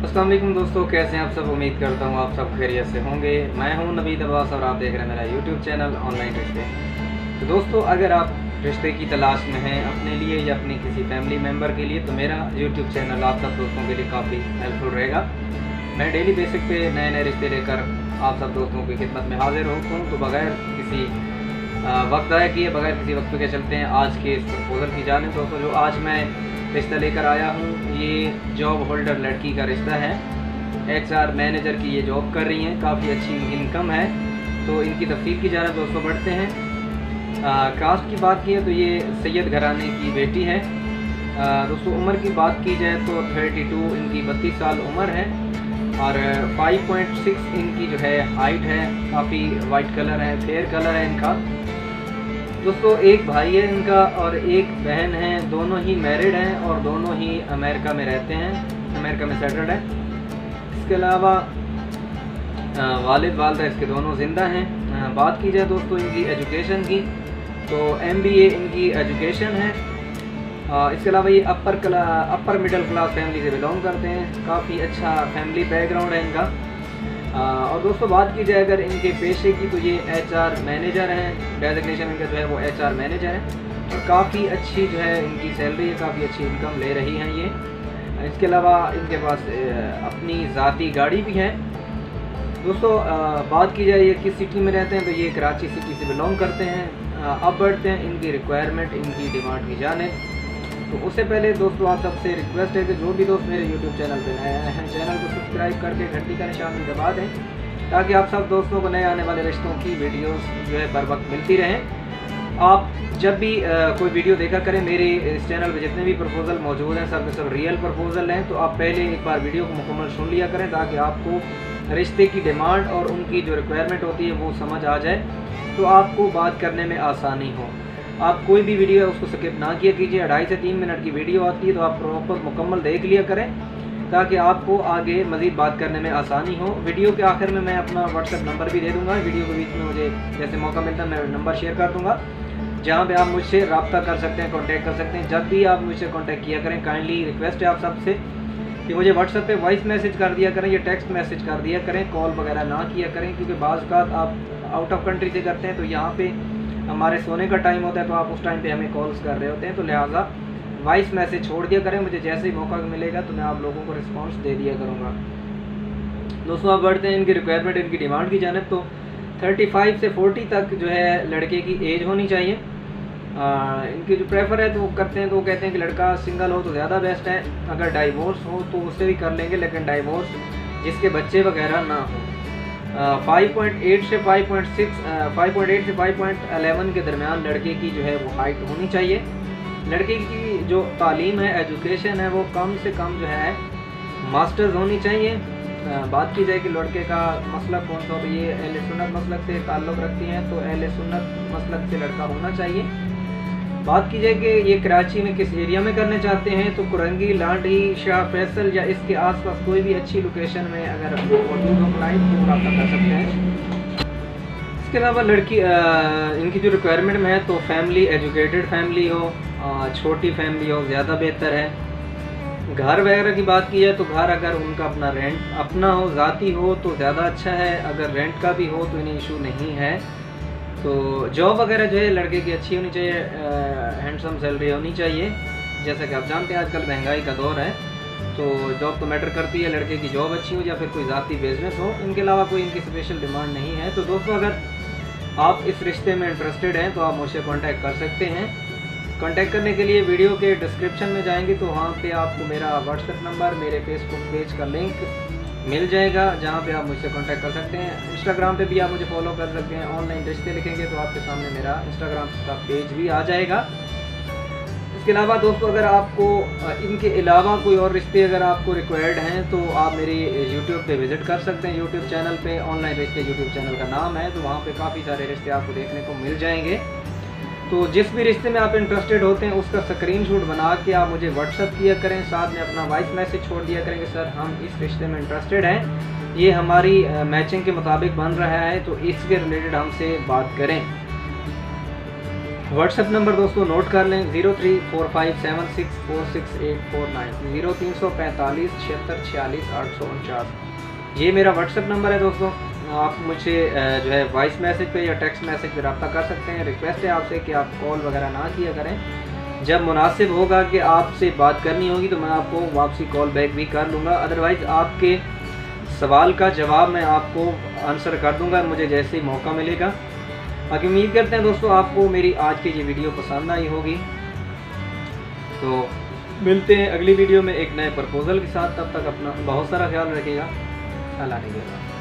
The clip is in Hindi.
अस्सलाम वालेकुम दोस्तों, कैसे हैं आप सब। उम्मीद करता हूँ आप सब खैरियत से होंगे। मैं हूँ नवीद अब्बास और आप देख रहे हैं मेरा यूट्यूब चैनल ऑनलाइन रिश्ते। तो दोस्तों, अगर आप रिश्ते की तलाश में हैं अपने लिए या अपनी किसी फैमिली मेम्बर के लिए, तो मेरा यूट्यूब चैनल आप सब दोस्तों के लिए काफ़ी हेल्पफुल रहेगा। मैं डेली बेसिक पे नए नए रिश्ते लेकर आप सब दोस्तों की खिदमत में हाजिर होता हूँ। तो बगैर किसी वक्त ज़ाया किए, बगैर किसी वक्त के चलते हैं आज के इस प्रपोजल की जानिब। दोस्तों, जो आज मैं रिश्ता लेकर आया हूँ, ये जॉब होल्डर लड़की का रिश्ता है। HR मैनेजर की ये जॉब कर रही हैं, काफ़ी अच्छी इनकम है। तो इनकी तफसील की जानिब दोस्तों बढ़ते हैं। कास्ट की बात की है तो ये सैयद घराने की बेटी है। दोस्तों, उम्र की बात की जाए तो 32, इनकी 32 साल उम्र है और 5.6 इनकी जो है हाइट है। काफ़ी वाइट कलर है, फेयर कलर है इनका। दोस्तों, एक भाई है इनका और एक बहन है। दोनों ही मैरिड हैं और दोनों ही अमेरिका में रहते हैं, अमेरिका में सेटल्ड है। इसके अलावा वालिद वालदा इसके दोनों ज़िंदा हैं। बात की जाए दोस्तों इनकी एजुकेशन की, तो MBA इनकी एजुकेशन है। इसके अलावा ये अपर मिडिल क्लास फैमिली से बिलोंग करते हैं। काफ़ी अच्छा फैमिली बैकग्राउंड है इनका। और दोस्तों, बात की जाए अगर इनके पेशे की, तो ये HR मैनेजर हैं। डेजिग्नेशन इनका जो है वो HR मैनेजर है और काफ़ी अच्छी जो है इनकी सैलरी है, काफ़ी अच्छी इनकम ले रही हैं ये। इसके अलावा इनके पास अपनी ज़ाती गाड़ी भी है। दोस्तों, बात की जाए ये किस सिटी में रहते हैं, तो ये कराची सिटी से बिलोंग करते हैं। अब बढ़ते हैं इनकी रिक्वायरमेंट, इनकी डिमांड की जानिब। तो उससे पहले दोस्तों, आप सबसे रिक्वेस्ट है कि जो भी दोस्त मेरे YouTube चैनल पर नए आए हैं, चैनल को सब्सक्राइब करके घंटी का निशान दबा दें, ताकि आप सब दोस्तों को नए आने वाले रिश्तों की वीडियोस जो है बर वक्त मिलती रहें। आप जब भी कोई वीडियो देखा करें, मेरे इस चैनल पे जितने भी प्रपोजल मौजूद हैं सब के सब रियल प्रपोजल हैं। तो आप पहले एक बार वीडियो को मुकम्मल सुन लिया करें, ताकि आपको रिश्ते की डिमांड और उनकी जो रिक्वायरमेंट होती है वो समझ आ जाए, तो आपको बात करने में आसानी हो। आप कोई भी वीडियो है उसको स्किप ना किया कीजिए। 2.5 से 3 मिनट की वीडियो आती है, तो आप प्रॉपर मुकम्मल देख लिया करें, ताकि आपको आगे मज़ीद बात करने में आसानी हो। वीडियो के आखिर में मैं अपना WhatsApp नंबर भी दे दूँगा। वीडियो के बीच में मुझे जैसे मौका मिलता है मैं नंबर शेयर कर दूँगा, जहाँ पे आप मुझसे रब्ता कर सकते हैं, कांटेक्ट कर सकते हैं। जब भी आप मुझसे कांटेक्ट किया करें, काइंडली रिक्वेस्ट है आप सबसे कि मुझे WhatsApp पे वॉइस मैसेज कर दिया करें या टेक्स्ट मैसेज कर दिया करें, कॉल वगैरह ना किया करें, क्योंकि बाज़ औक़ात आप आउट ऑफ कंट्री से करते हैं, तो यहाँ पे हमारे सोने का टाइम होता है, तो आप उस टाइम पे हमें कॉल्स कर रहे होते हैं। तो लिहाजा वॉइस मैसेज छोड़ दिया करें, मुझे जैसे ही मौका मिलेगा तो मैं आप लोगों को रिस्पॉन्स दे दिया करूँगा। दोस्तों, अब बढ़ते हैं इनकी रिक्वायरमेंट, इनकी डिमांड की जानिब। तो 35 से 40 तक जो है लड़के की एज होनी चाहिए। इनकी जो प्रेफर है तो वो करते हैं, तो वो कहते हैं कि लड़का सिंगल हो तो ज़्यादा बेस्ट है। अगर डाइवोर्स हो तो उससे भी कर लेंगे, लेकिन डाइवोर्स जिसके बच्चे वगैरह ना हो। 5.8 से 5.11 के दरमियान लड़के की जो है वो हाइट होनी चाहिए। लड़के की जो तालीम है, एजुकेशन है, वो कम से कम जो है मास्टर्स होनी चाहिए। बात की जाए कि लड़के का मसलक कौन सा हो, तो ये अहले सुन्नत मसलक से ताल्लुक़ रखती हैं, तो अहले सुन्नत मसलक से लड़का होना चाहिए। बात की जाए कि ये कराची में किस एरिया में करने चाहते हैं, तो कुरंगी, लाडी, शाह फैसल या इसके आसपास कोई भी अच्छी लोकेशन में अगर मौजूद हो क्लाइंट तो रब्ता कर सकते हैं। इसके अलावा लड़की इनकी जो रिक्वायरमेंट में है, तो फैमिली एजुकेटेड फैमिली हो, छोटी फैमिली हो ज़्यादा बेहतर है। घर वगैरह की बात की जाए तो घर अगर उनका अपना रेंट अपना हो, ज़ाती हो, तो ज़्यादा अच्छा है। अगर रेंट का भी हो तो इन्हें इशू नहीं है। तो जॉब वगैरह जो है लड़के की अच्छी होनी चाहिए, हैंडसम सैलरी होनी चाहिए। जैसा कि आप जानते हैं आजकल महंगाई का दौर है, तो जॉब तो मैटर करती है। लड़के की जॉब अच्छी हो या फिर कोई ज़ाती बिजनेस हो, इनके अलावा कोई इनकी स्पेशल डिमांड नहीं है। तो दोस्तों, अगर आप इस रिश्ते में इंटरेस्टेड हैं तो आप मुझसे कांटेक्ट कर सकते हैं। कांटेक्ट करने के लिए वीडियो के डिस्क्रिप्शन में जाएंगे तो वहाँ पे आपको मेरा WhatsApp नंबर, मेरे फेसबुक पेज का लिंक मिल जाएगा, जहाँ पे आप मुझसे कांटेक्ट कर सकते हैं। इंस्टाग्राम पे भी आप मुझे फॉलो कर सकते हैं। ऑनलाइन रिश्ते लिखेंगे तो आपके सामने मेरा इंस्टाग्राम का पेज भी आ जाएगा। इसके अलावा दोस्तों, अगर आपको इनके अलावा कोई और रिश्ते अगर आपको रिक्वायर्ड हैं, तो आप मेरे यूट्यूब पे विज़िट कर सकते हैं। यूट्यूब चैनल पे ऑनलाइन रिश्ते यूट्यूब चैनल का नाम है, तो वहाँ पे काफ़ी सारे रिश्ते आपको देखने को मिल जाएंगे। तो जिस भी रिश्ते में आप इंटरेस्टेड होते हैं उसका स्क्रीनशॉट बना के आप मुझे WhatsApp किया करें, साथ में अपना वॉइस मैसेज छोड़ दिया करें कि सर हम इस रिश्ते में इंटरेस्टेड हैं, ये हमारी मैचिंग के मुताबिक बन रहा है, तो इसके रिलेटेड हमसे बात करें। व्हाट्सएप नंबर दोस्तों नोट कर लें 0345764649 0345 76 46 849। ये मेरा व्हाट्सएप नंबर है दोस्तों। आप मुझे जो है वॉइस मैसेज पे या टेक्स्ट मैसेज पे रब्ता कर सकते हैं। रिक्वेस्ट है आपसे कि आप कॉल वगैरह ना किया करें। जब मुनासिब होगा कि आपसे बात करनी होगी तो मैं आपको वापसी कॉल बैक भी कर लूँगा। अदरवाइज़ आपके सवाल का जवाब मैं आपको आंसर कर दूँगा मुझे जैसे ही मौका मिलेगा। बाकी उम्मीद करते हैं दोस्तों आपको मेरी आज की ये वीडियो पसंद आई होगी। तो मिलते हैं अगली वीडियो में एक नए प्रपोज़ल के साथ। तब तक अपना बहुत सारा ख्याल रखिएगा। अल्लाह हाफ़िज़।